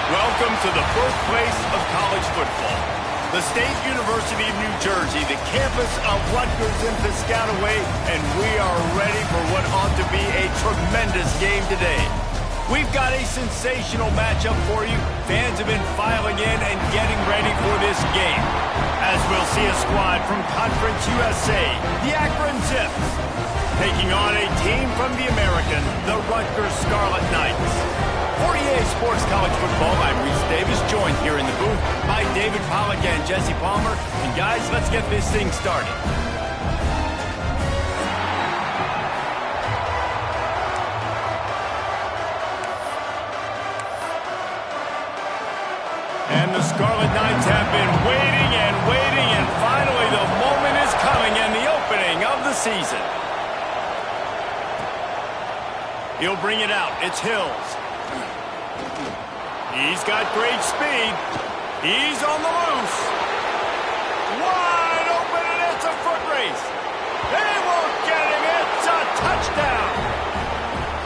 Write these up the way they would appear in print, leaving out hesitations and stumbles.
Welcome to the birthplace of college football. The State University of New Jersey, the campus of Rutgers in Piscataway, and we are ready for what ought to be a tremendous game today. We've got a sensational matchup for you. Fans have been filing in and getting ready for this game. As we'll see a squad from Conference USA, the Akron Zips, taking on a team from the American, the Rutgers Scarlet Knights. For EA Sports College Football, I'm Reese Davis, joined here in the booth by David Pollack and Jesse Palmer. And guys, let's get this thing started. And the Scarlet Knights have been waiting, and finally the moment is coming and the opening of the season. He'll bring it out. It's Hills. He's got great speed. He's on the loose. Wide open, and it's a foot race. They won't get him. It's a touchdown.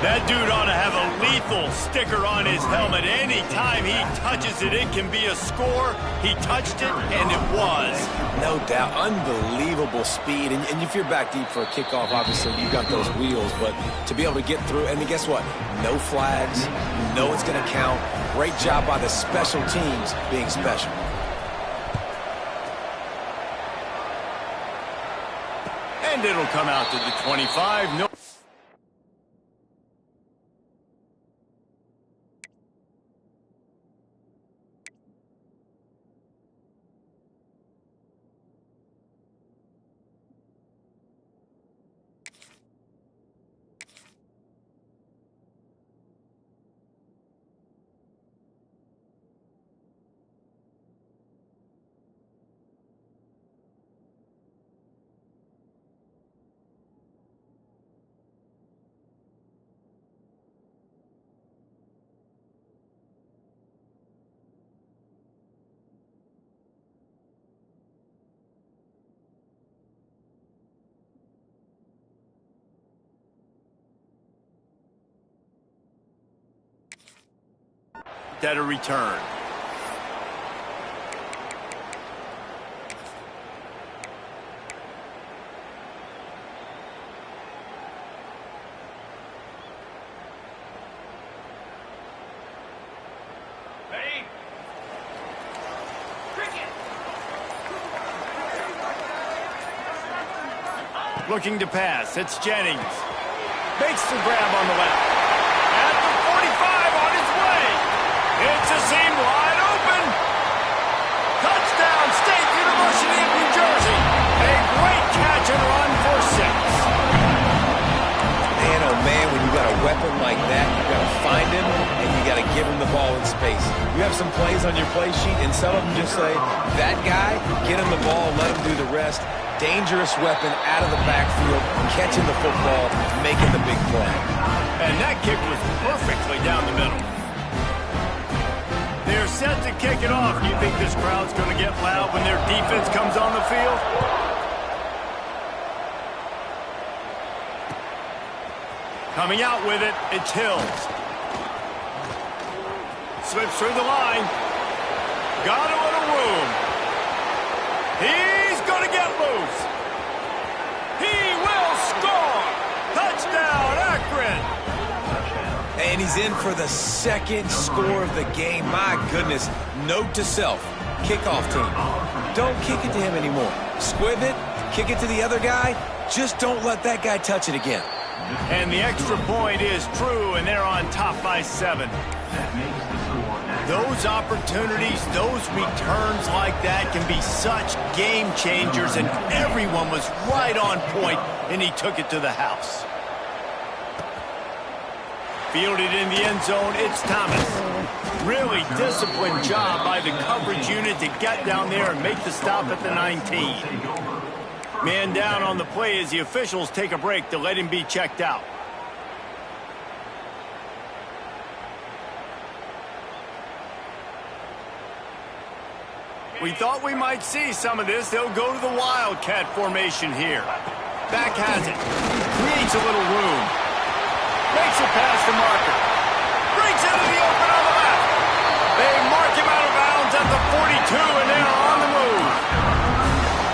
That dude ought to have a lethal sticker on his helmet. Anytime he touches it, it can be a score. He touched it, and it was. No doubt. Unbelievable speed. And if you're back deep for a kickoff, obviously you've got those wheels. But to be able to get through, and then guess what? No flags. You know it's going to count. Great job by the special teams being special. And it'll come out to the 25. No. At a return. Ready? Cricket. Looking to pass. It's Jennings. Makes the grab on the left. At the 45 on his way. It's a seam wide open. Touchdown, State University of New Jersey. A great catch and run for 6. Man, oh man, when you got a weapon like that, you got to find him and you got to give him the ball in space. You have some plays on your play sheet, and some of them just say, that guy, get him the ball, let him do the rest. Dangerous weapon out of the backfield, catching the football, making the big play. And that kick was perfectly down the middle. They're set to kick it off. You think this crowd's going to get loud when their defense comes on the field? Coming out with it, it's Hills. Slips through the line. Got a little room. He's going to get loose. He will score. Touchdown, Akron. And he's in for the second score of the game. My goodness. Note to self. Kickoff team. Don't kick it to him anymore. Squib it. Kick it to the other guy. Just don't let that guy touch it again. And the extra point is true, and they're on top by 7. Those opportunities, those returns like that can be such game changers, and everyone was right on point, and he took it to the house. Fielded in the end zone, it's Thomas. Really disciplined job by the coverage unit to get down there and make the stop at the 19. Man down on the play as the officials take a break to let him be checked out. We thought we might see some of this. They'll go to the Wildcat formation here. Back has it. Creates a little room. Makes it past the marker. Brings it to the open on the left. They mark him out of bounds at the 42, and they're on the move.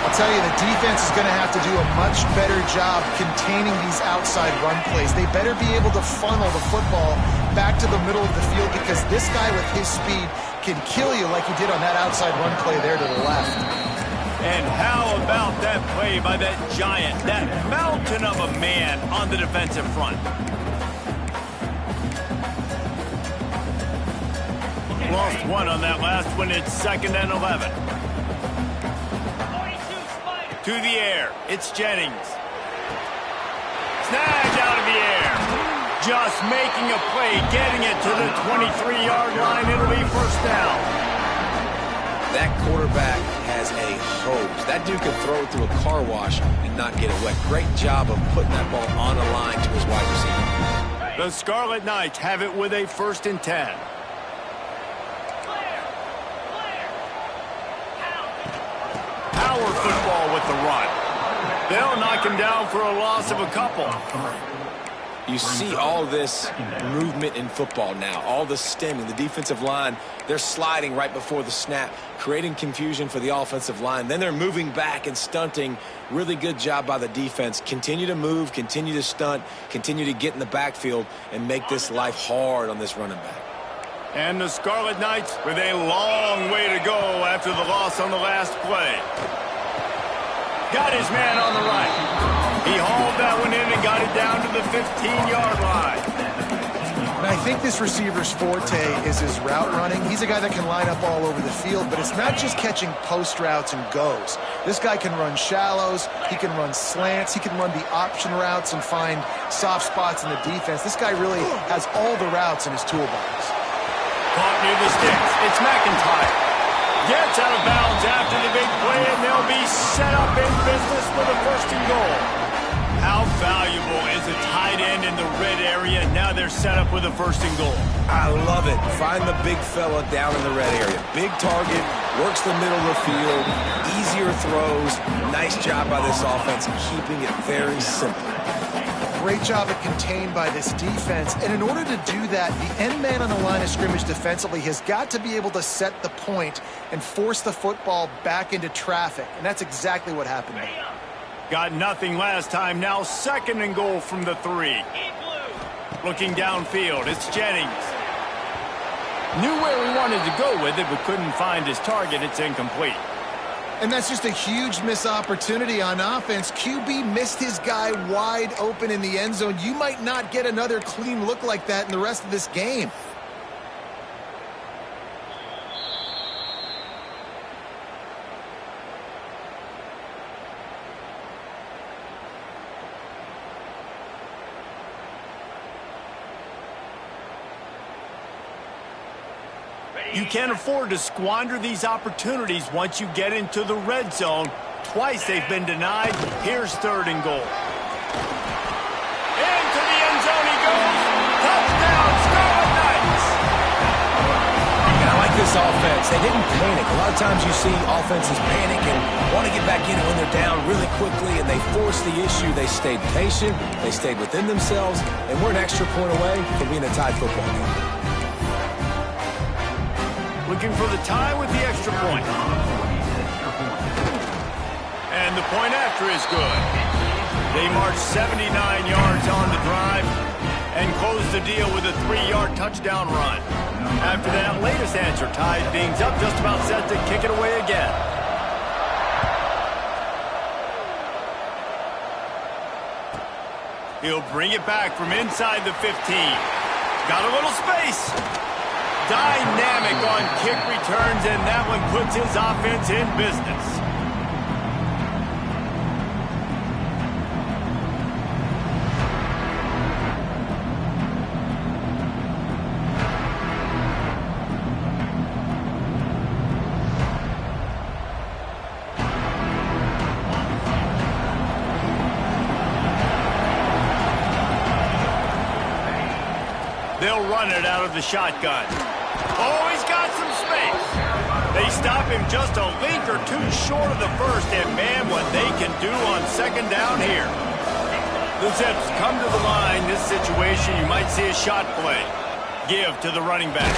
I'll tell you, the defense is going to have to do a much better job containing these outside run plays. They better be able to funnel the football back to the middle of the field, because this guy with his speed can kill you like he did on that outside run play there to the left. And how about that play by that giant, that mountain of a man on the defensive front? Lost one on that last one. It's 2nd and 11. To the air. It's Jennings. Snagged out of the air. Just making a play, getting it to the 23-yard line. It'll be first down. That quarterback has a hose. That dude could throw it through a car wash and not get it wet. Great job of putting that ball on a line to his wide receiver. The Scarlet Knights have it with a 1st and 10. Power football with the run. They'll knock him down for a loss of a couple. You see all this movement in football now, all the stemming, the defensive line, they're sliding right before the snap, creating confusion for the offensive line. Then they're moving back and stunting. Really good job by the defense. Continue to move, continue to stunt, continue to get in the backfield and make this life hard on this running back. And the Scarlet Knights with a long way to go after the loss on the last play. Got his man on the right. He hauled that one in and got it down to the 15-yard line. And I think this receiver's forte is his route running. He's a guy that can line up all over the field, but it's not just catching post routes and goes. This guy can run shallows, he can run slants, he can run the option routes and find soft spots in the defense. This guy really has all the routes in his toolbox. Caught near the sticks. It's McIntyre. Gets out of bounds after the big play, and they'll be set up in business for the 1st and goal. How valuable is a tight end in the red area? Now they're set up with a 1st and goal. I love it. Find the big fella down in the red area. Big target, works the middle of the field, easier throws. Nice job by this offense, keeping it very simple. Great job at contained by this defense. And in order to do that, the end man on the line of scrimmage defensively has got to be able to set the point and force the football back into traffic. And that's exactly what happened there. Got nothing last time. Now 2nd and goal from the 3. Looking downfield, it's Jennings. Knew where he wanted to go with it, but couldn't find his target. It's incomplete. And that's just a huge missed opportunity on offense. QB missed his guy wide open in the end zone. You might not get another clean look like that in the rest of this game. You can't afford to squander these opportunities once you get into the red zone. Twice they've been denied. Here's 3rd and goal. Into the end zone he goes. Touchdown, Scarlet Knights. And I like this offense. They didn't panic. A lot of times you see offenses panic and want to get back in it when they're down really quickly, and they forced the issue. They stayed patient. They stayed within themselves, and we're an extra point away from being a tied football game. looking for the tie with the extra point. And the point after is good. They march 79 yards on the drive and close the deal with a 3-yard touchdown run. After that latest answer tied things up, just about set to kick it away again. He'll bring it back from inside the 15. Got a little space. Dynamic on kick returns, and that one puts his offense in business. They'll run it out of the shotgun. Oh, he's got some space. They stop him just a link or two short of the first, and man, what they can do on second down here. The Zips come to the line. This situation, you might see a shot play. Give to the running back.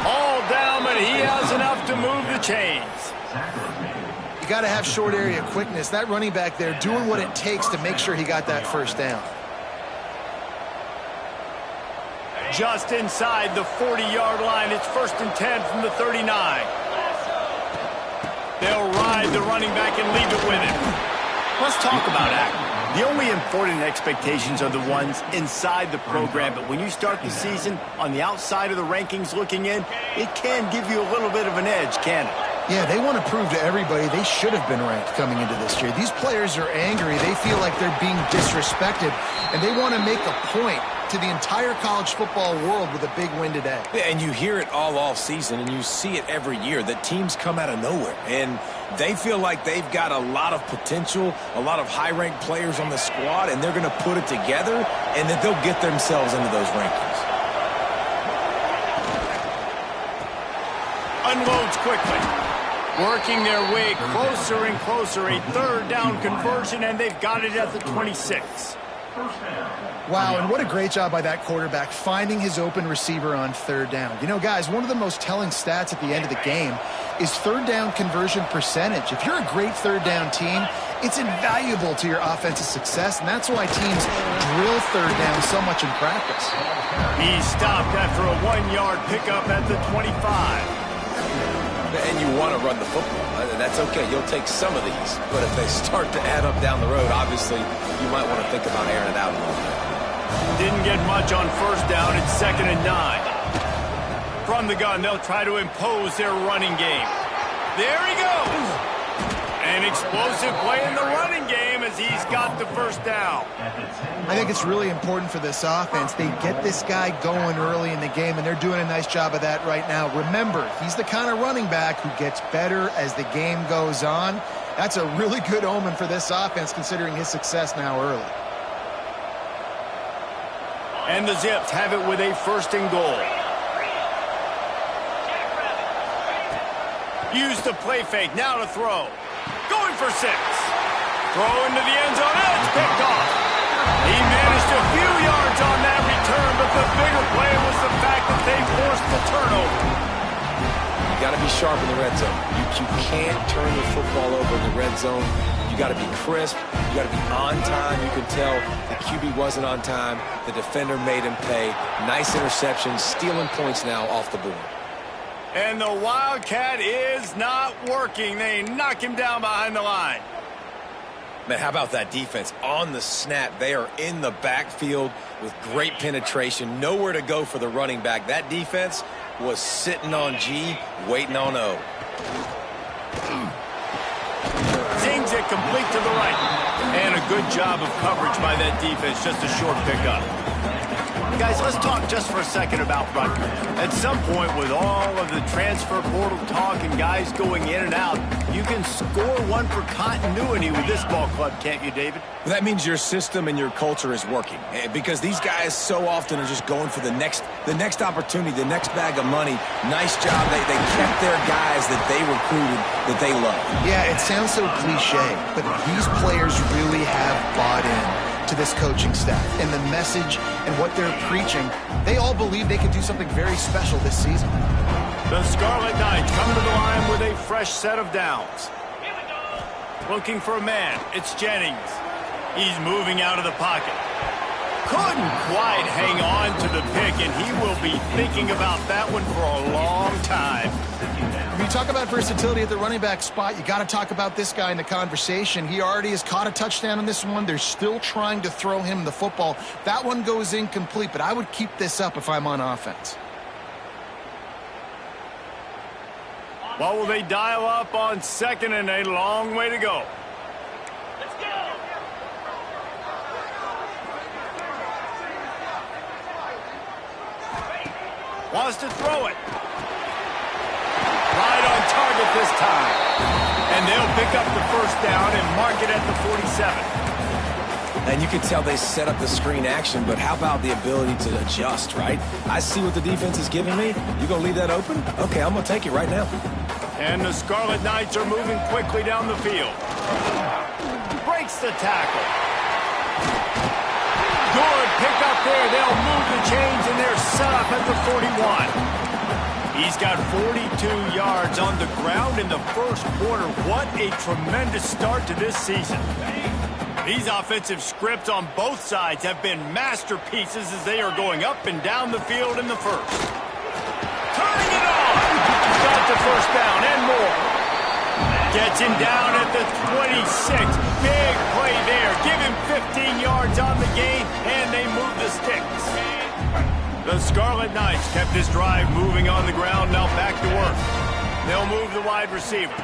All down, but he has enough to move the chains. You got to have short area quickness. That running back there doing what it takes to make sure he got that first down. Just inside the 40-yard line. It's 1st and 10 from the 39. They'll ride the running back and leave it with him. Let's talk about accuracy. The only important expectations are the ones inside the program, but when you start the season on the outside of the rankings looking in, it can give you a little bit of an edge, can it? Yeah, they want to prove to everybody they should have been ranked coming into this year. These players are angry. They feel like they're being disrespected, and they want to make a point to the entire college football world with a big win today. Yeah, and you hear it all season, and you see it every year, that teams come out of nowhere, and they feel like they've got a lot of potential, a lot of high-ranked players on the squad, and they're going to put it together, and that they'll get themselves into those rankings. Unloads quickly. Working their way closer and closer. A 3rd down conversion, and they've got it at the 26. Wow, and what a great job by that quarterback finding his open receiver on 3rd down. You know, guys, one of the most telling stats at the end of the game is 3rd down conversion percentage. If you're a great 3rd down team, it's invaluable to your offensive success, and that's why teams drill 3rd down so much in practice. He stopped after a 1-yard pickup at the 25. And you want to run the football. That's okay. You'll take some of these. But if they start to add up down the road, obviously, you might want to think about airing it out a little bit. Didn't get much on 1st down. It's 2nd and 9. From the gun, they'll try to impose their running game. There he goes. An explosive play in the running game as he's got the 1st down. I think it's really important for this offense. They get this guy going early in the game, and they're doing a nice job of that right now. Remember, he's the kind of running back who gets better as the game goes on. That's a really good omen for this offense, considering his success now early. And the Zips have it with a 1st and goal. Use the play fake, now to throw. Going for 6. Throw into the end zone, and it's picked off. He managed a few yards on that return, but the bigger play was the fact that they forced the turnover. You got to be sharp in the red zone. You can't turn the football over in the red zone. You got to be crisp. You got to be on time. You can tell the QB wasn't on time. The defender made him pay. Nice interception, stealing points now off the board. And the Wildcat is not working. They knock him down behind the line. Man, how about that defense? On the snap, they are in the backfield with great penetration. Nowhere to go for the running back. That defense was sitting on G, waiting on O. Zings it complete to the right. And a good job of coverage by that defense. Just a short pickup. Guys, let's talk just for a second about Rutgers. At some point, with all of the transfer portal talk and guys going in and out, you can score one for continuity with this ball club, can't you, David? Well, that means your system and your culture is working, because these guys so often are just going for the next opportunity, the next bag of money. Nice job. They kept their guys that they recruited, that they love. Yeah, it sounds so cliche, but these players really have bought in to this coaching staff and the message and what they're preaching. They all believe they can do something very special this season. The Scarlet Knights come to the line with a fresh set of downs. Looking for a man. It's Jennings. He's moving out of the pocket. Couldn't quite hang on to the pick, and he will be thinking about that one for a long time. When you talk about versatility at the running back spot, you got to talk about this guy in the conversation. He already has caught a touchdown on this one. They're still trying to throw him the football. That one goes incomplete, but I would keep this up if I'm on offense. What will they dial up on second and a long way to go? Let's go! Wants to throw it. Right on target this time. And they'll pick up the first down and mark it at the 47. And you can tell they set up the screen action, but how about the ability to adjust, right? I see what the defense is giving me. You going to leave that open? Okay, I'm going to take it right now. And the Scarlet Knights are moving quickly down the field. Breaks the tackle. Good pick up there. They'll move the chains, and they're set up at the 41. He's got 42 yards on the ground in the first quarter. What a tremendous start to this season. These offensive scripts on both sides have been masterpieces as they are going up and down the field in the first. Turning it on. Got the first down and more. Gets him down at the 26. Big play there. Give him 15 yards on the gain, and they move the sticks. The Scarlet Knights kept this drive moving on the ground. Now back to work. They'll move the wide receiver.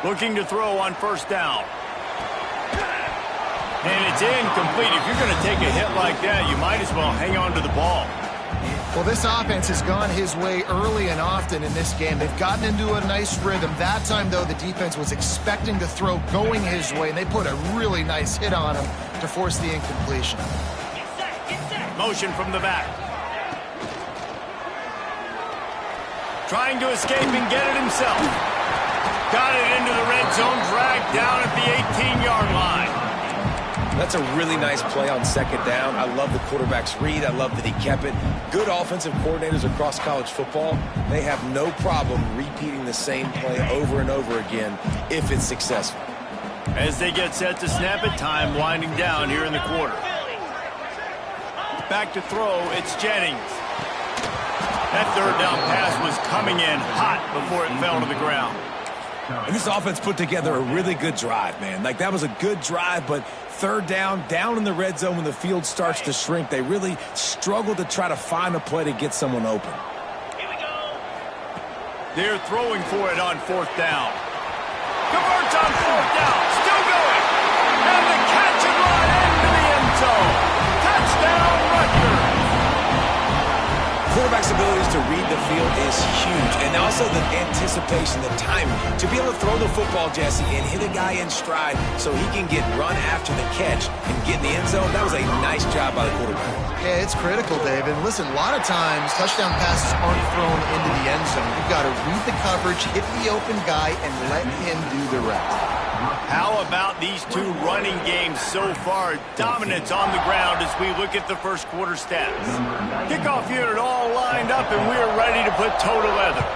Looking to throw on first down. And it's incomplete. If you're going to take a hit like that, you might as well hang on to the ball. Well, this offense has gone his way early and often in this game. They've gotten into a nice rhythm. That time, though, the defense was expecting to throw going his way, and they put a really nice hit on him to force the incompletion. Motion from the back. Trying to escape and get it himself. Got it into the red zone, dragged down at the 18-yard line. That's a really nice play on second down. I love the quarterback's read. I love that he kept it. Good offensive coordinators across college football, they have no problem repeating the same play over and over again if it's successful. As they get set to snap it, time winding down here in the quarter. Back to throw, it's Jennings. That third down pass was coming in hot before it fell to the ground. And this offense put together a really good drive, man. Like, that was a good drive, but third down in the red zone when the field starts to shrink, they really struggle to try to find a play to get someone open. Here we go. They're throwing for it on fourth down. Converts on fourth down. Still going. And the catch and run into the end zone. Touchdown, Rutgers. Quarterback's abilities to read the field is huge, and also the anticipation, the timing. To be able to throw the football, Jesse, and hit a guy in stride so he can get run after the catch and get in the end zone, that was a nice job by the quarterback. Yeah, it's critical, Dave. And listen, a lot of times touchdown passes aren't thrown into the end zone. You've got to read the coverage, hit the open guy, and let him do the rest. How about these two running games so far? Dominance on the ground as we look at the first quarter stats. Kickoff unit all lined up, and we are ready to put toe to leather.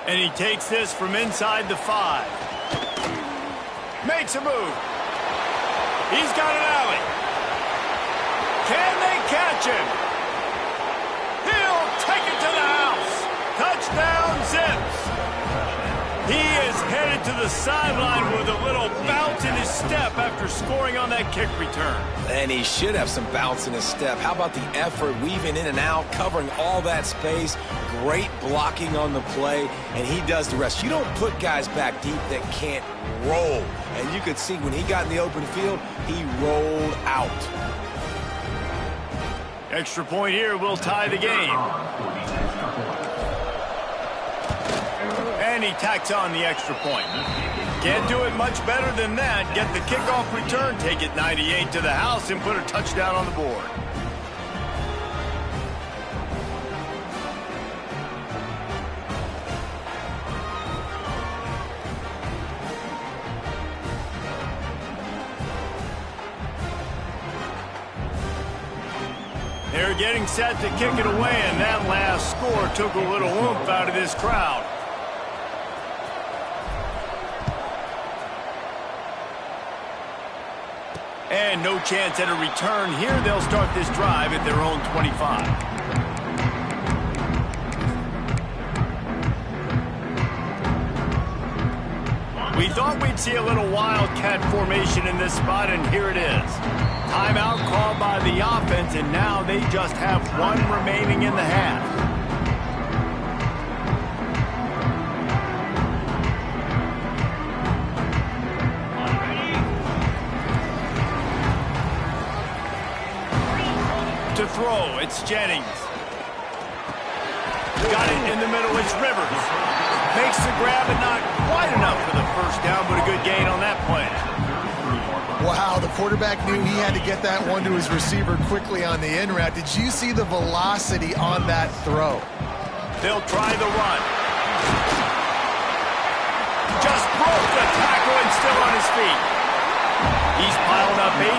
And he takes this from inside the 5. Makes a move. He's got an alley. Can they catch him? He'll take it to the house. Touchdown, Zips. He is headed to the sideline with a little bounce in his step after scoring on that kick return. And he should have some bounce in his step. How about the effort, weaving in and out, covering all that space, great blocking on the play, and he does the rest. You don't put guys back deep that can't roll. And you could see when he got in the open field, he rolled out. Extra point here will tie the game. And he tacks on the extra point. Can't do it much better than that. Get the kickoff return, take it 98 to the house, and put a touchdown on the board. They're getting set to kick it away, and that last score took a little oomph out of this crowd. And no chance at a return here. They'll start this drive at their own 25. We thought we'd see a little wildcat formation in this spot, and here it is. Timeout called by the offense, and now they just have one remaining in the half. To throw, it's Jennings. Got it in the middle, it's Rivers. Makes the grab and not quite enough for the first down, but a good gain on that play. Wow, the quarterback knew he had to get that one to his receiver quickly on the in route. Did you see the velocity on that throw? They'll try the run. Just broke the tackle and still on his feet. He's piled up 82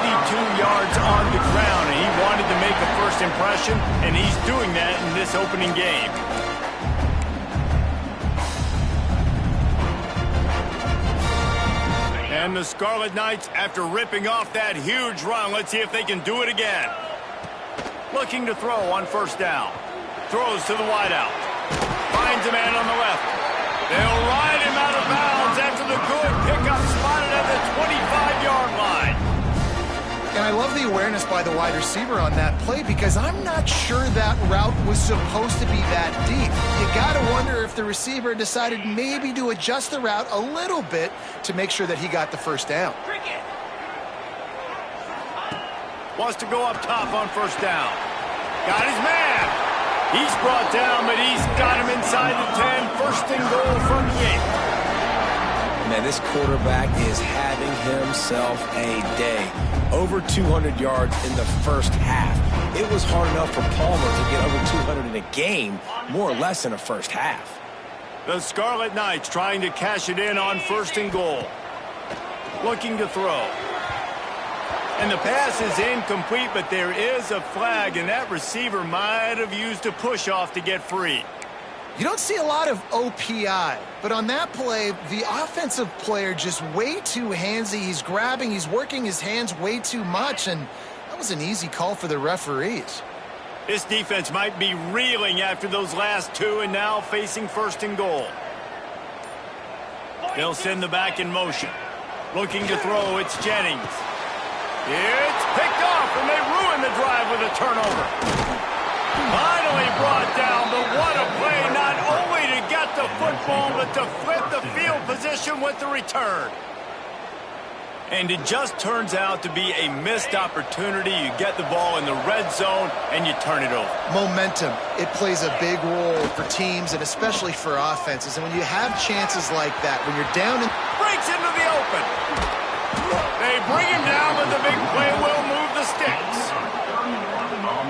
yards on the ground, and he wanted to make a first impression, and he's doing that in this opening game. And the Scarlet Knights, after ripping off that huge run, let's see if they can do it again. Looking to throw on first down. Throws to the wideout. Finds a man on the left. They'll ride him out of bounds after the good pickup spotted at the 25-yard line. And I love the awareness by the wide receiver on that play because I'm not sure that route was supposed to be that deep. You got to wonder if the receiver decided maybe to adjust the route a little bit to make sure that he got the first down. Wants to go up top on first down. Got his man. He's brought down, but he's got him inside the 10. First and goal from the 8. Man, this quarterback is having himself a day. Over 200 yards in the first half. It was hard enough for Palmer to get over 200 in a game, more or less in a first half. The Scarlet Knights trying to cash it in on first and goal. Looking to throw. And the pass is incomplete, but there is a flag, and that receiver might have used a push-off to get free. You don't see a lot of OPI, but on that play, the offensive player just way too handsy. He's grabbing, he's working his hands way too much, and that was an easy call for the referees. This defense might be reeling after those last two and now facing first and goal. They'll send the back in motion. Looking to throw, it's Jennings. It's picked off, and they ruin the drive with a turnover. Finally brought down, but what a play, not only to get the football, but to flip the field position with the return. And it just turns out to be a missed opportunity. You get the ball in the red zone, and you turn it over. Momentum, it plays a big role for teams and especially for offenses. And when you have chances like that, when you're down and breaks into the open. They bring him down, but the big play will move the sticks.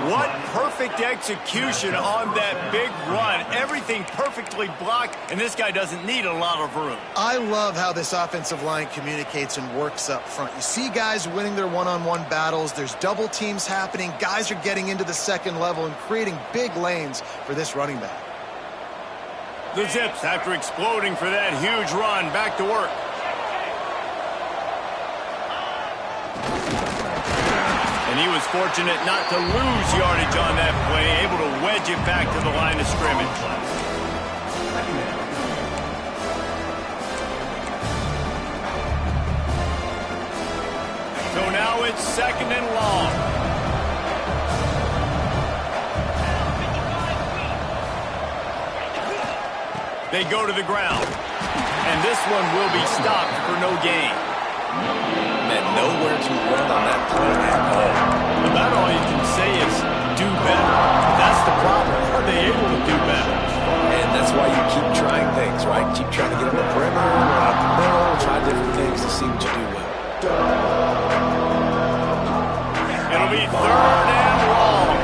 What perfect execution on that big run. Everything perfectly blocked, and this guy doesn't need a lot of room. I love how this offensive line communicates and works up front. You see guys winning their one-on-one battles. There's double teams happening. Guys are getting into the second level and creating big lanes for this running back. The Zips, after exploding for that huge run, back to work. And he was fortunate not to lose yardage on that play, able to wedge it back to the line of scrimmage. So now it's second and long. They go to the ground. And this one will be stopped for no gain. Man, nowhere to run on that play at all. About all you can say is do better. That's the problem. Are they able to do better? And that's why you keep trying things, right? Keep trying to get on the perimeter, run out the middle, try different things to see what you do well. It'll be third and long.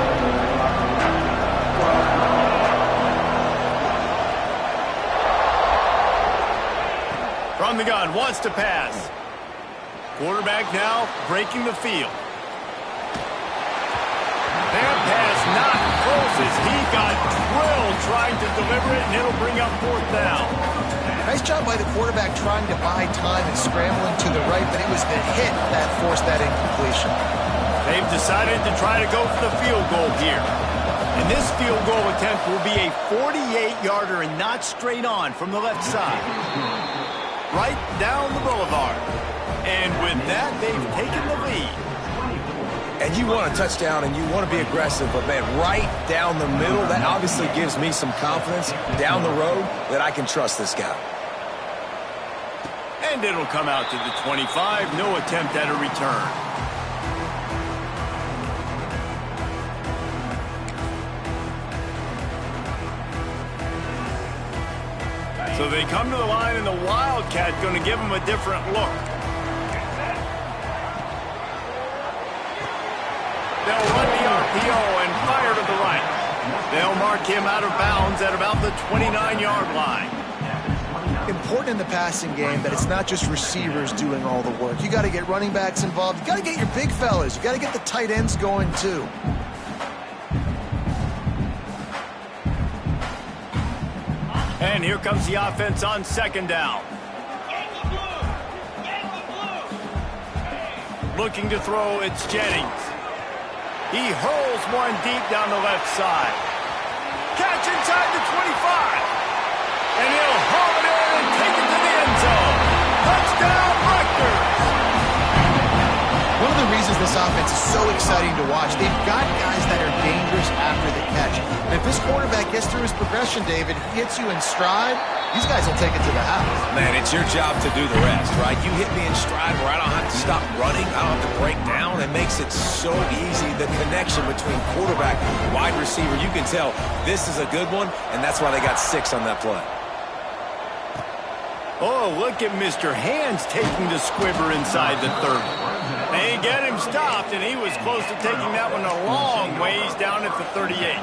From the gun, wants to pass. Quarterback now breaking the field. That pass not close as he got drilled trying to deliver it, and it'll bring up fourth down. Nice job by the quarterback trying to buy time and scrambling to the right, but it was the hit that forced that incompletion. They've decided to try to go for the field goal here. And this field goal attempt will be a 48-yarder and not straight on from the left side. Right down the boulevard. And with that, they've taken the lead. And you want a touchdown and you want to be aggressive, but man, right down the middle, that obviously gives me some confidence down the road that I can trust this guy. And it'll come out to the 25. No attempt at a return. So they come to the line, and the Wildcat going to give them a different look. They'll run the RPO and fire to the right. They'll mark him out of bounds at about the 29-yard line. Important in the passing game that it's not just receivers doing all the work. You got to get running backs involved. You got to get your big fellas. You got to get the tight ends going too. And here comes the offense on second down. Looking to throw, it's Jennings. He hurls one deep down the left side. Catch inside the 25. And he'll haul it in and take it to the end zone. Touchdown, Rutgers. One of the reasons this offense is so exciting to watch, they've got guys that are dangerous after the catch. And if this quarterback gets through his progression, David, he hits you in stride, these guys will take it to the house. Man, it's your job to do the rest, right? You hit me in stride where I don't have to stop running. I don't have to break down. It makes it so easy. The connection between quarterback and wide receiver, you can tell this is a good one, and that's why they got 6 on that play. Oh, look at Mr. Hands taking the squibber inside the 30. They get him stopped, and he was close to taking that one a long ways down at the 38.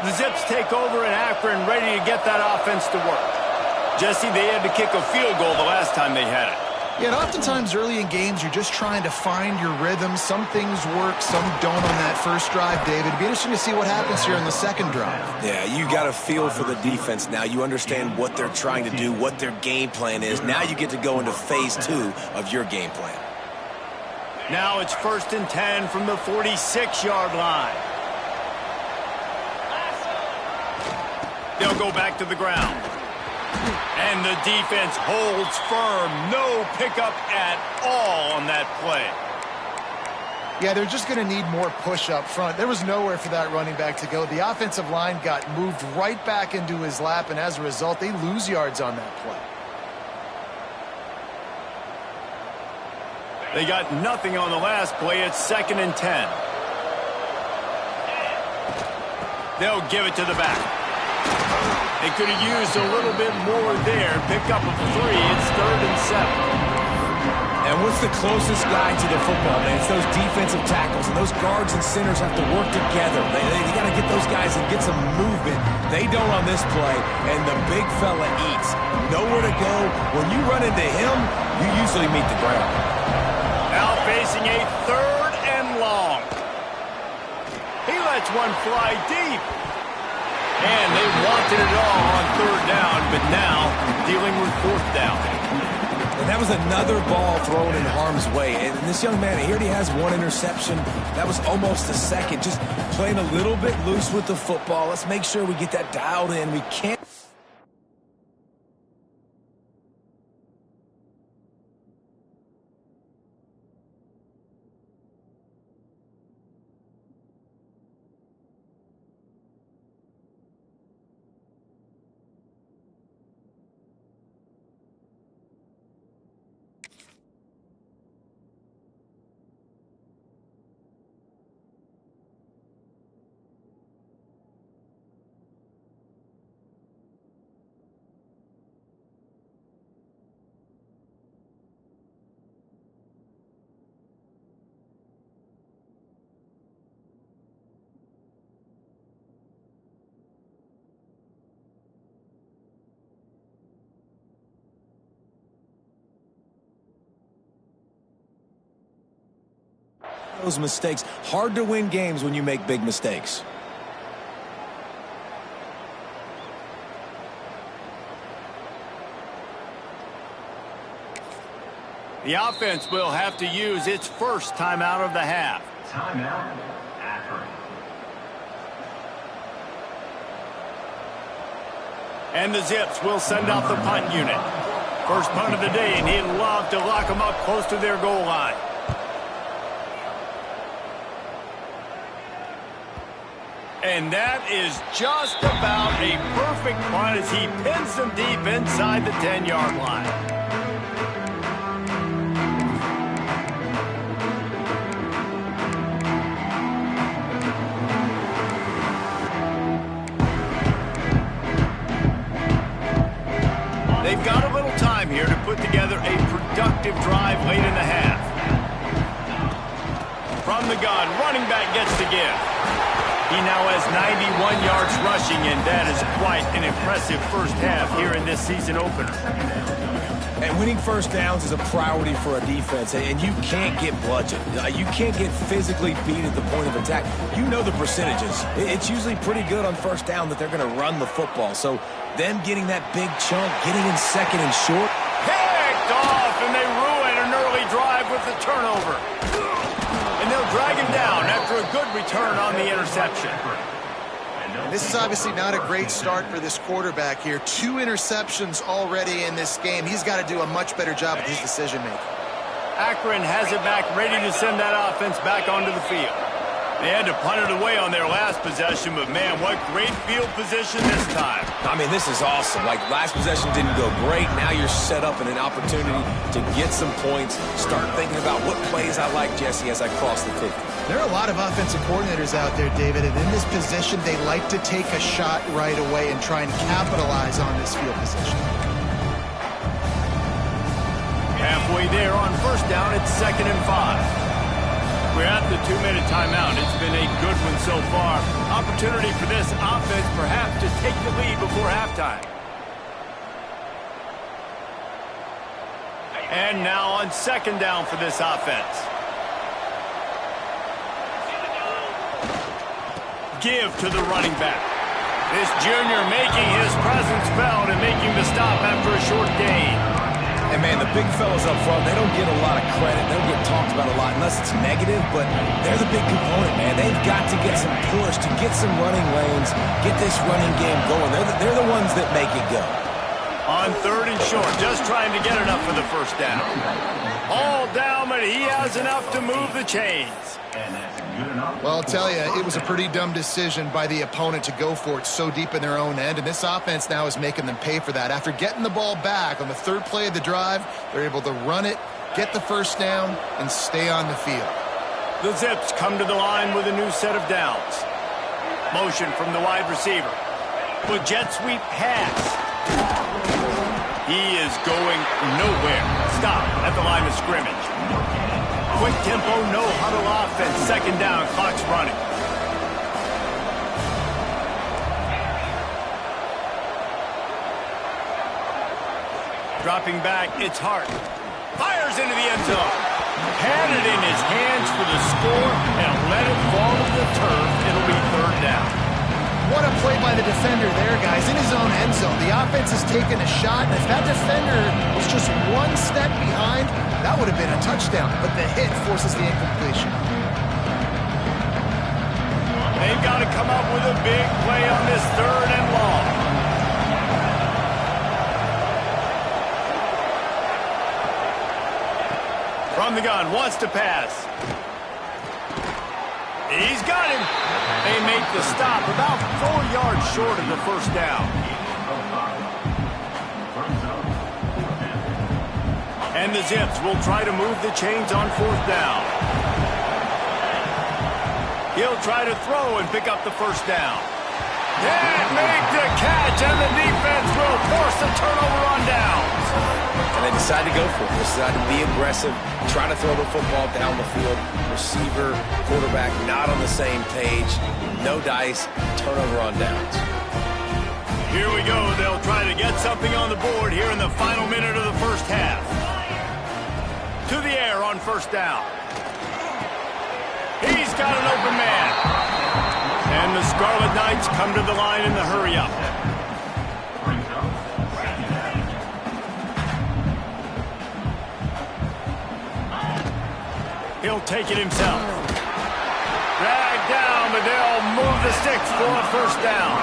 The Zips take over in Akron, ready to get that offense to work. Jesse, they had to kick a field goal the last time they had it. Yeah, and oftentimes early in games, you're just trying to find your rhythm. Some things work, some don't on that first drive, David. It'd be interesting to see what happens here in the second drive. Yeah, you got a feel for the defense now. You understand what they're trying to do, what their game plan is. Now you get to go into phase 2 of your game plan. Now it's 1st and 10 from the 46-yard line. They'll go back to the ground. And the defense holds firm. No pickup at all on that play. Yeah, they're just going to need more push up front. There was nowhere for that running back to go. The offensive line got moved right back into his lap, and as a result, they lose yards on that play. They got nothing on the last play. It's 2nd and 10. They'll give it to the back. They could have used a little bit more there. Pick up a 3. It's 3rd and 7. And what's the closest guy to the football, man? It's those defensive tackles, and those guards and centers have to work together. They got to get those guys and get some movement. They don't on this play, and the big fella eats. Nowhere to go. When you run into him, you usually meet the ground. Now facing a 3rd and long. He lets one fly deep. And they wanted it all on 3rd down, but now dealing with 4th down. And that was another ball thrown in harm's way. And this young man, he already has 1 interception. That was almost a second. Just playing a little bit loose with the football. Let's make sure we get that dialed in. We can't. those mistakes. Hard to win games when you make big mistakes. The offense will have to use its first timeout of the half. Timeout, Akron. And the Zips will send out the punt unit. First punt of the day, and he'd love to lock them up close to their goal line. And that is just about a perfect punt as he pins them deep inside the 10-yard line. They've got a little time here to put together a productive drive late in the half. From the gun, running back gets the give. He now has 91 yards rushing, and that is quite an impressive first half here in this season opener. And winning first downs is a priority for a defense, and you can't get bludgeoned. You can't get physically beat at the point of attack. You know the percentages. It's usually pretty good on first down that they're going to run the football. So them getting that big chunk, getting in second and short. Picked off, and they ruin an early drive with the turnover. And they'll drag him down after a good return on the interception. And this is obviously not a great start for this quarterback here. 2 interceptions already in this game. He's got to do a much better job with his decision-making. Akron has it back, ready to send that offense back onto the field. They had to punt it away on their last possession, but man, what great field position this time. I mean, this is awesome. Like, last possession didn't go great. Now you're set up in an opportunity to get some points. Start thinking about what plays I like, Jesse, as I cross the 50. There are a lot of offensive coordinators out there, David, and in this position, they like to take a shot right away and try and capitalize on this field position. Halfway there on first down, it's 2nd and 5. We're at the 2-minute timeout. It's been a good one so far. Opportunity for this offense perhaps to take the lead before halftime. And now on 2nd down for this offense. Give to the running back. This junior making his presence felt and making the stop after a short gain. And, man, the big fellas up front, they don't get a lot of credit. They don't get talked about a lot unless it's negative, but they're the big component, man. They've got to get some push, to get some running lanes, get this running game going. They're the ones that make it go. On 3rd and short, just trying to get enough for the first down. All down, but he has enough to move the chains. Well, I'll tell you, it was a pretty dumb decision by the opponent to go for it so deep in their own end, and this offense now is making them pay for that. After getting the ball back on the 3rd play of the drive, they're able to run it, get the first down, and stay on the field. The Zips come to the line with a new set of downs. Motion from the wide receiver. With jet sweep pass. He is going nowhere. Stop at the line of scrimmage. Quick tempo, no huddle offense. 2nd down, clock's running. Dropping back, it's Hart. Fires into the end zone. Had it in his hands for the score and let it fall to the turf. It'll be 3rd down. What a play by the defender there, guys. In his own end zone, the offense has taken a shot, and if that defender was just 1 step behind, that would have been a touchdown, but the hit forces the incompletion. They've got to come up with a big play on this 3rd and long. From the gun, wants to pass. He's got him. They make the stop about 4 yards short of the first down. And the Zips will try to move the chains on 4th down. He'll try to throw and pick up the first down. Can't make the catch, and the defense will force a turnover on downs. And they decide to go for it. They decide to be aggressive, try to throw the football down the field. Receiver, quarterback, not on the same page. No dice, turnover on downs. Here we go. They'll try to get something on the board here in the final minute of the first half. To the air on 1st down. got an open man. And the Scarlet Knights come to the line in the hurry-up. He'll take it himself. Dragged down, but they'll move the sticks for a first down.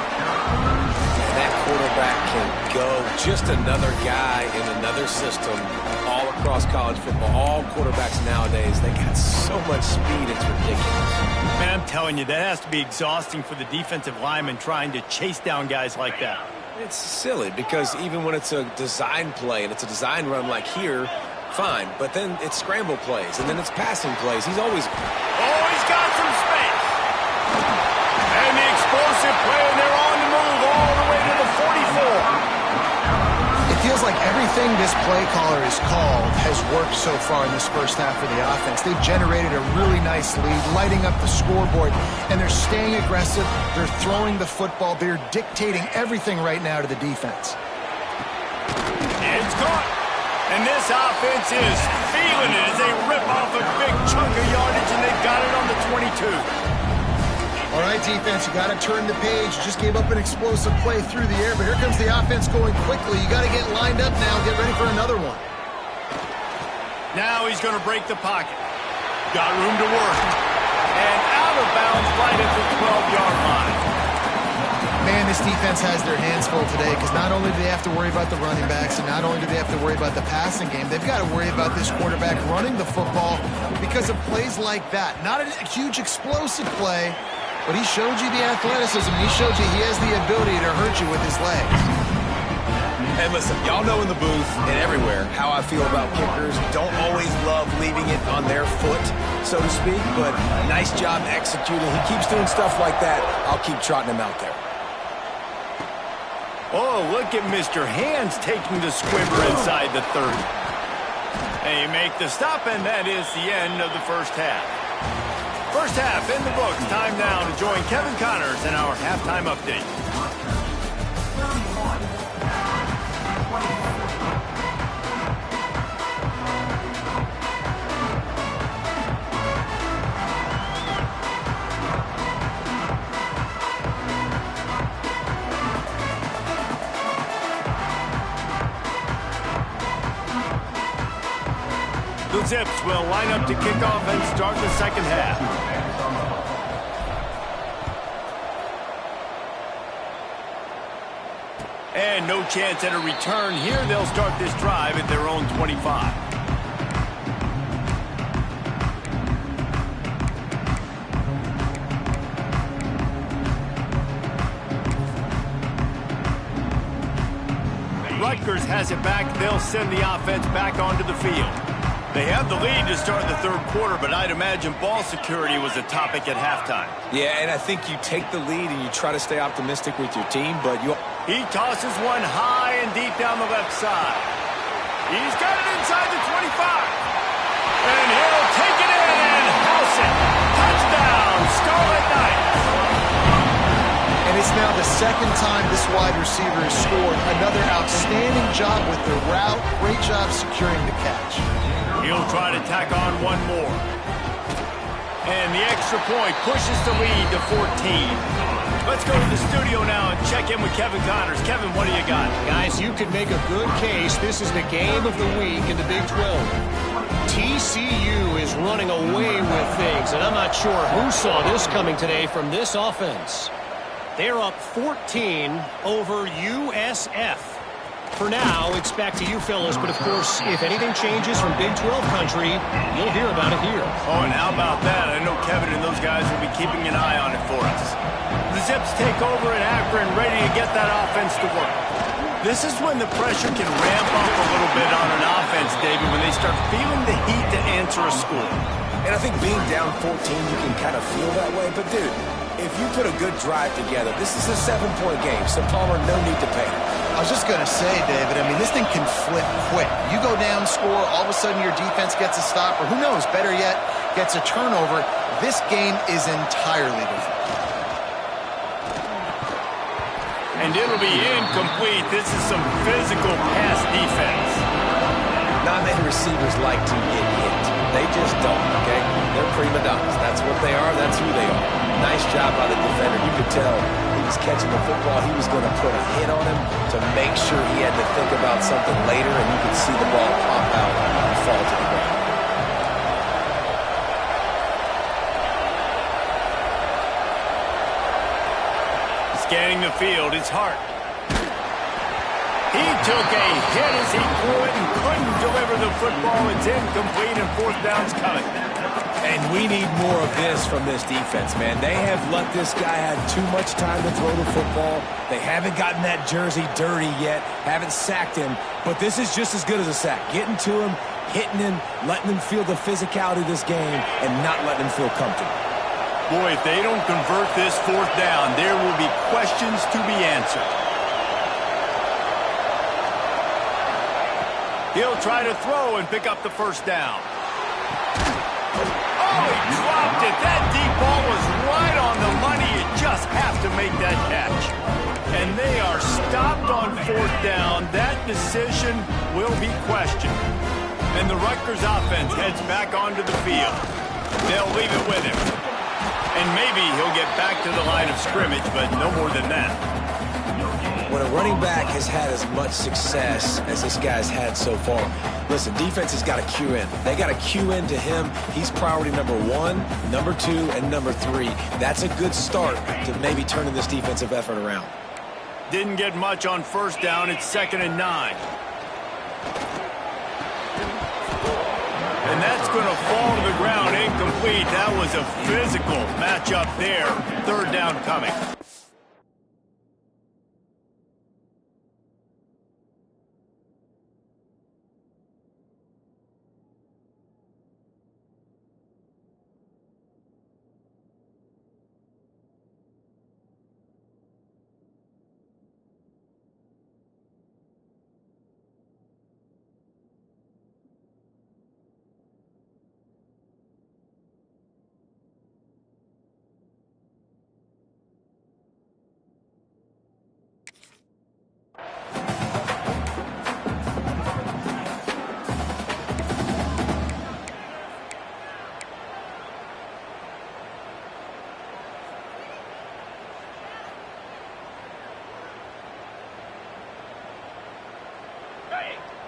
And that quarterback can go. Just another guy in another system all across college football. All quarterbacks nowadays, they got so much speed, it's ridiculous. Man, I'm telling you, that has to be exhausting for the defensive lineman trying to chase down guys like that. It's silly because even when it's a design play and it's a design run like here, fine, but then it's scramble plays, and then it's passing plays. He's always... Oh, he's got some space. And the explosive play, and they're on the move all the way to the 44. It feels like everything this play caller has called has worked so far in this first half of the offense. They've generated a really nice lead, lighting up the scoreboard, and they're staying aggressive. They're throwing the football. They're dictating everything right now to the defense. It's caught. And this offense is feeling it as they rip off a big chunk of yardage, and they've got it on the 22. All right, defense, you got to turn the page. You just gave up an explosive play through the air, but here comes the offense going quickly. You got to get lined up now. Get ready for another one. Now he's going to break the pocket. Got room to work. And out of bounds right at the 12-yard line. Man, this defense has their hands full today because not only do they have to worry about the running backs and not only do they have to worry about the passing game, they've got to worry about this quarterback running the football because of plays like that. Not a huge explosive play, but he showed you the athleticism. He showed you he has the ability to hurt you with his legs. And listen, y'all know in the booth and everywhere how I feel about kickers. Don't always love leaving it on their foot, so to speak, but nice job executing. He keeps doing stuff like that. I'll keep trotting him out there. Oh, look at Mr. Hands taking the squibber inside the 30. They make the stop, and that is the end of the first half. First half in the books. Time now to join Kevin Connors in our halftime update. The Zips will line up to kick off and start the second half. And no chance at a return here. They'll start this drive at their own 25. Rutgers has it back. They'll send the offense back onto the field. They have the lead to start the third quarter, but I'd imagine ball security was a topic at halftime. Yeah, and I think you take the lead and you try to stay optimistic with your team, but you... He tosses one high and deep down the left side. He's got it inside the 25. And he'll take it in and house it. Touchdown, Scarlet Knights. And it's now the second time this wide receiver has scored. Another outstanding job with the route. Great job securing the catch. He'll try to tack on one more. And the extra point pushes the lead to 14. Let's go to the studio now and check in with Kevin Connors. Kevin, what do you got? Guys, you could make a good case. This is the game of the week in the Big 12. TCU is running away with things, and I'm not sure who saw this coming today from this offense. They're up 14 over USF. For now, it's back to you fellas, but of course, if anything changes from Big 12 country, you'll hear about it here. Oh, and how about that? I know Kevin and those guys will be keeping an eye on it for us. The Zips take over in Akron, ready to get that offense to work. This is when the pressure can ramp up a little bit on an offense, David, when they start feeling the heat to answer a score. And I think being down 14, you can kind of feel that way. But, dude, if you put a good drive together, this is a 7-point game, so Palmer, no need to panic. I was just going to say, David, I mean, this thing can flip quick. You go down, score, all of a sudden your defense gets a stop, or who knows, better yet, gets a turnover. This game is entirely different. And it'll be incomplete. This is some physical pass defense. Not many receivers like to get hit. They just don't, okay? They're prima donnas. That's what they are. That's who they are. Nice job by the defender. You could tell he was catching the football. He was going to put a hit on him to make sure he had to think about something later, and you could see the ball pop out and fall to the ground. Scanning the field, it's Hart. He took a hit as he threw it and couldn't deliver the football. It's incomplete and fourth down's coming. And we need more of this from this defense, man. They have let this guy have too much time to throw the football. They haven't gotten that jersey dirty yet, haven't sacked him, but this is just as good as a sack. Getting to him, hitting him, letting him feel the physicality of this game, and not letting him feel comfortable. Boy, if they don't convert this fourth down, there will be questions to be answered. He'll try to throw and pick up the first down. Oh, he dropped it. That deep ball was right on the money. You just have to make that catch. And they are stopped on fourth down. That decision will be questioned. And the Rutgers offense heads back onto the field. They'll leave it with him. And maybe he'll get back to the line of scrimmage, but no more than that. When a running back has had as much success as this guy's had so far, listen, defense has got to cue in. They got to cue in to him. He's priority number 1, number 2, and number 3. That's a good start to maybe turning this defensive effort around. Didn't get much on first down. It's 2nd and 9. And that's going to fall to the ground incomplete. That was a physical matchup there. Third down coming.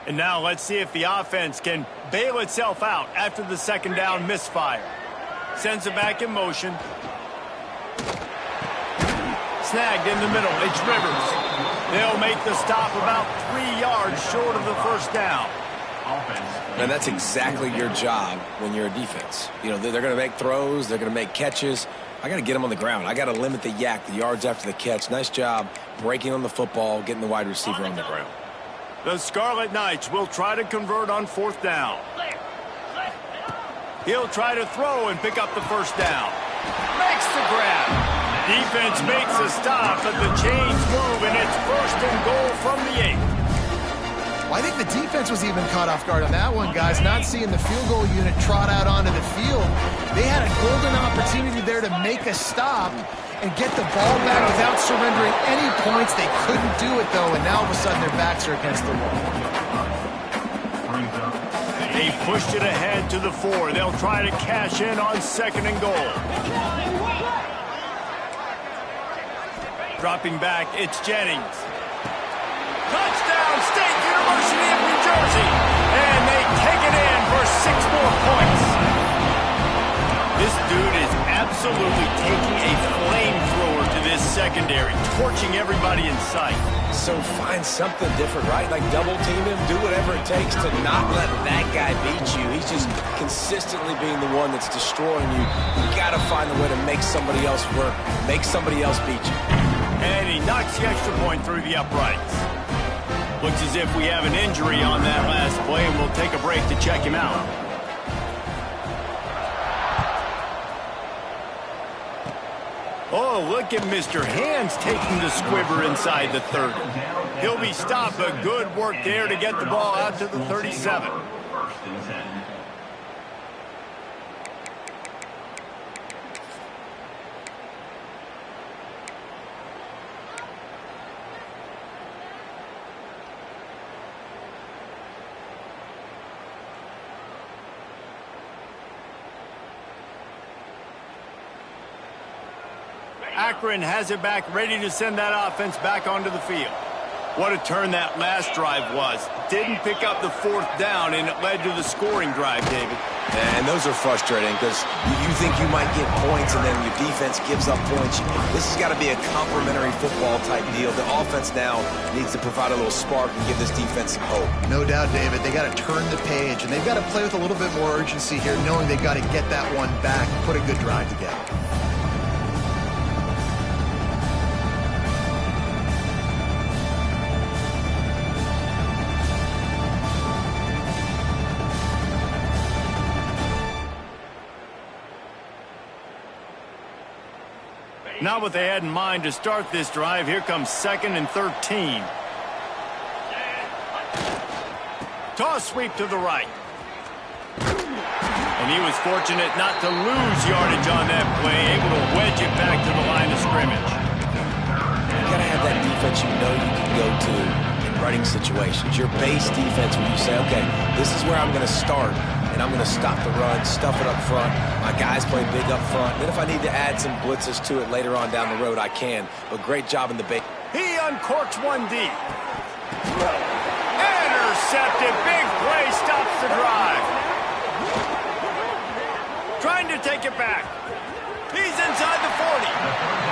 And now let's see if the offense can bail itself out after the second down misfire. Sends it back in motion. Snagged in the middle. It's Rivers. They'll make the stop about 3 yards short of the first down. Man, that's exactly your job when you're a defense. You know, they're going to make throws. They're going to make catches. I got to get them on the ground. I got to limit the yak, the yards after the catch. Nice job breaking on the football, getting the wide receiver on the ground. The Scarlet Knights will try to convert on fourth down. He'll try to throw and pick up the first down. Makes the grab. Defense makes a stop, but the chains move, and it's 1st and goal from the 8. Well, I think the defense was even caught off guard on that one, guys. Not seeing the field goal unit trot out onto the field. They had a golden opportunity there to make a stop and get the ball back without surrendering any points. They couldn't do it, though, and now all of a sudden their backs are against the wall. They pushed it ahead to the 4. They'll try to cash in on 2nd and goal. Dropping back, it's Jennings. Touchdown, State University of New Jersey. And they take it in for 6 more points. This dude is absolutely taking a flamethrower to this secondary, torching everybody in sight. So find something different, right? Like double team him, do whatever it takes to not let that guy beat you. He's just consistently being the one that's destroying you. You got to find a way to make somebody else work, make somebody else beat you. And he knocks the extra point through the uprights. Looks as if we have an injury on that last play, and we'll take a break to check him out. Oh, look at Mr. Hands taking the squibber inside the 30. He'll be stopped, but good work there to get the ball out to the 37. Akron has it back, ready to send that offense back onto the field. What a turn that last drive was. Didn't pick up the fourth down, and it led to the scoring drive, David. And those are frustrating because you think you might get points and then your defense gives up points. This has got to be a complementary football type deal. The offense now needs to provide a little spark and give this defense some hope. No doubt, David. They got to turn the page, and they've got to play with a little bit more urgency here, knowing they've got to get that one back and put a good drive together. Not what they had in mind to start this drive. Here comes 2nd and 13. Toss sweep to the right. And he was fortunate not to lose yardage on that play, able to wedge it back to the line of scrimmage. You got to have that defense you know you can go to in running situations. Your base defense when you say, okay, this is where I'm going to start. And I'm going to stop the run, stuff it up front. My guys play big up front. Then if I need to add some blitzes to it later on down the road, I can. But great job in the base. He uncorks one deep. Intercepted. Big play stops the drive. Trying to take it back. He's inside the 40.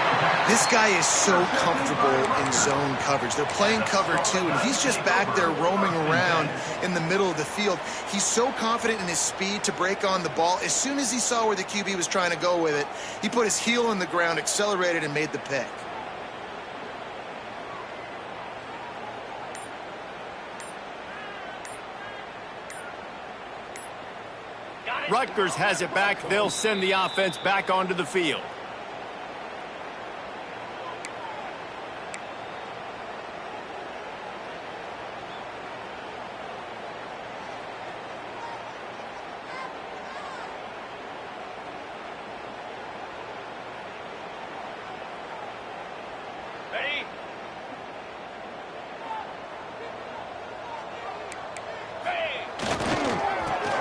This guy is so comfortable in zone coverage. They're playing cover 2, and he's just back there roaming around in the middle of the field. He's so confident in his speed to break on the ball. As soon as he saw where the QB was trying to go with it, he put his heel in the ground, accelerated, and made the pick. Rutgers has it back. They'll send the offense back onto the field.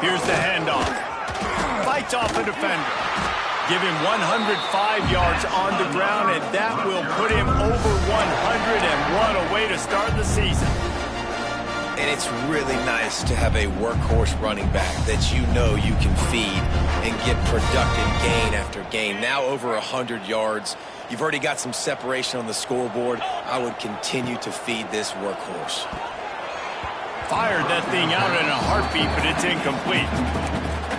Here's the handoff. Fights off a defender. Give him 105 yards on the ground, and that will put him over 100, and what a way to start the season. And it's really nice to have a workhorse running back that you know you can feed and get productive gain after gain. Now over 100 yards. You've already got some separation on the scoreboard. I would continue to feed this workhorse. Fired that thing out in a heartbeat, but it's incomplete.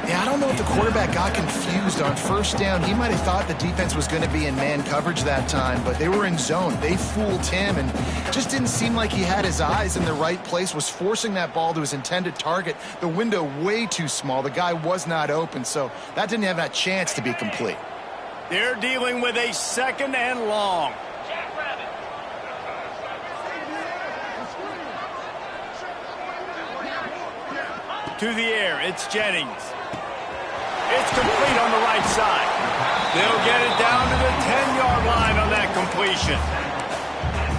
Yeah, I don't know if the quarterback got confused on first down. He might have thought the defense was going to be in man coverage that time, but they were in zone. They fooled him, and just didn't seem like he had his eyes in the right place, was forcing that ball to his intended target. The window way too small. The guy was not open, so that didn't have that chance to be complete. They're dealing with a 2nd and long. To the air, it's Jennings. It's complete on the right side. They'll get it down to the 10-yard line on that completion.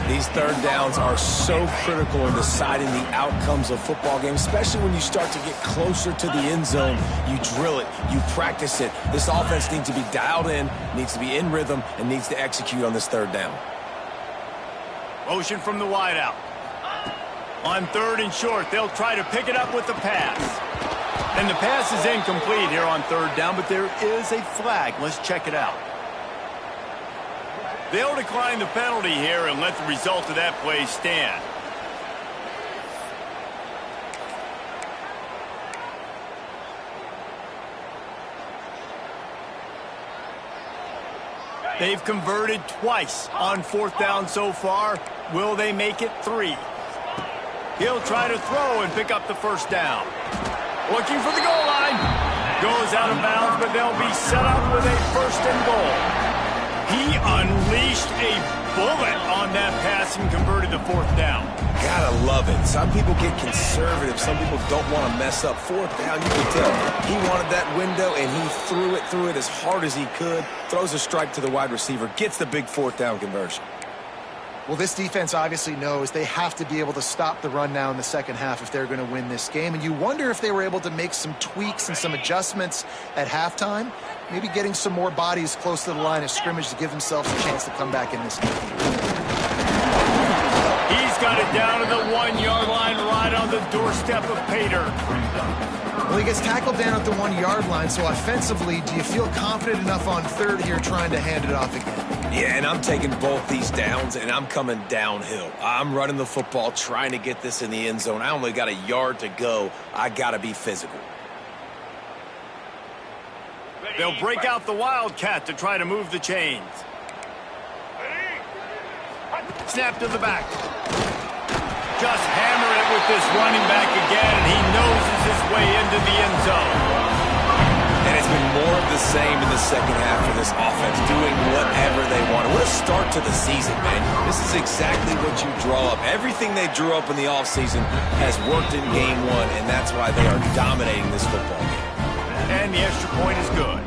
These third downs are so critical in deciding the outcomes of football games, especially when you start to get closer to the end zone. You drill it, you practice it. This offense needs to be dialed in, needs to be in rhythm, and needs to execute on this third down. Motion from the wideout. On 3rd and short, they'll try to pick it up with the pass. And the pass is incomplete here on 3rd down, but there is a flag. Let's check it out. They'll decline the penalty here and let the result of that play stand. They've converted twice on 4th down so far. Will they make it 3? He'll try to throw and pick up the 1st down. Looking for the goal line. Goes out of bounds, but they'll be set up with a 1st and goal. He unleashed a bullet on that pass and converted the 4th down. Gotta love it. Some people get conservative. Some people don't want to mess up. 4th down, you can tell. He wanted that window, and he threw it as hard as he could. Throws a strike to the wide receiver. Gets the big 4th down conversion. Well, this defense obviously knows they have to be able to stop the run now in the second half if they're going to win this game. And you wonder if they were able to make some tweaks and some adjustments at halftime, maybe getting some more bodies close to the line of scrimmage to give themselves a chance to come back in this game. He's got it down to the 1-yard line, right on the doorstep of Pater. Well, he gets tackled down at the 1-yard line, so offensively, do you feel confident enough on third here trying to hand it off again? Yeah, and I'm taking both these downs, and I'm coming downhill. I'm running the football, trying to get this in the end zone. I only got a yard to go. I got to be physical. They'll break out the Wildcat to try to move the chains. Snap to the back. Just hammer it with this running back again, and he noses his way into the end zone. And it's been more of the same in the second half for this offense, doing whatever they want. What a start to the season, man. This is exactly what you draw up. Everything they drew up in the offseason has worked in game one, and that's why they are dominating this football game. And the extra point is good.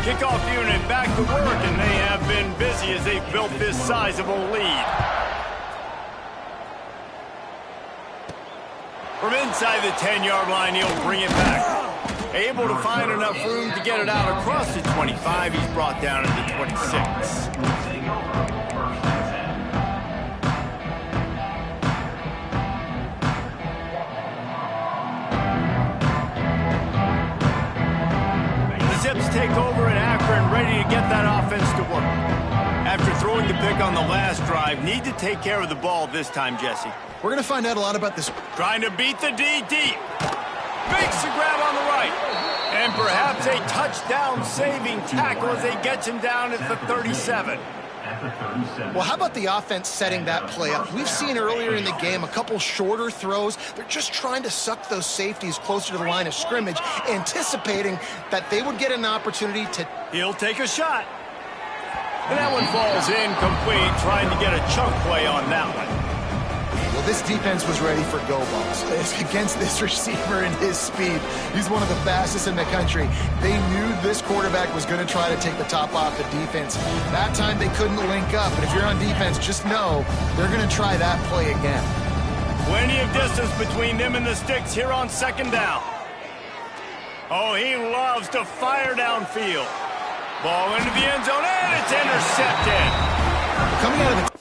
Kickoff unit back to work, and they have been busy as they've built this sizable lead. From inside the 10-yard line, he'll bring it back. Able to find enough room to get it out across the 25. He's brought down at the 26. The Zips take over in Akron, ready to get that offense to work. After throwing the pick on the last drive, need to take care of the ball this time, Jesse. We're going to find out a lot about this. Trying to beat the D deep. Makes the grab on the right. And perhaps a touchdown-saving tackle as they get him down at the 37. Well, how about the offense setting that play up? We've seen earlier in the game a couple shorter throws. They're just trying to suck those safeties closer to the line of scrimmage, anticipating that they would get an opportunity to... He'll take a shot. And that one falls incomplete, trying to get a chunk play on that one. Well, this defense was ready for go balls. Against this receiver and his speed, he's one of the fastest in the country. They knew this quarterback was going to try to take the top off the defense. That time they couldn't link up, but if you're on defense, just know they're going to try that play again. Plenty of distance between them and the sticks here on second down. Oh, he loves to fire downfield. Ball into the end zone, and it's intercepted. Coming out of the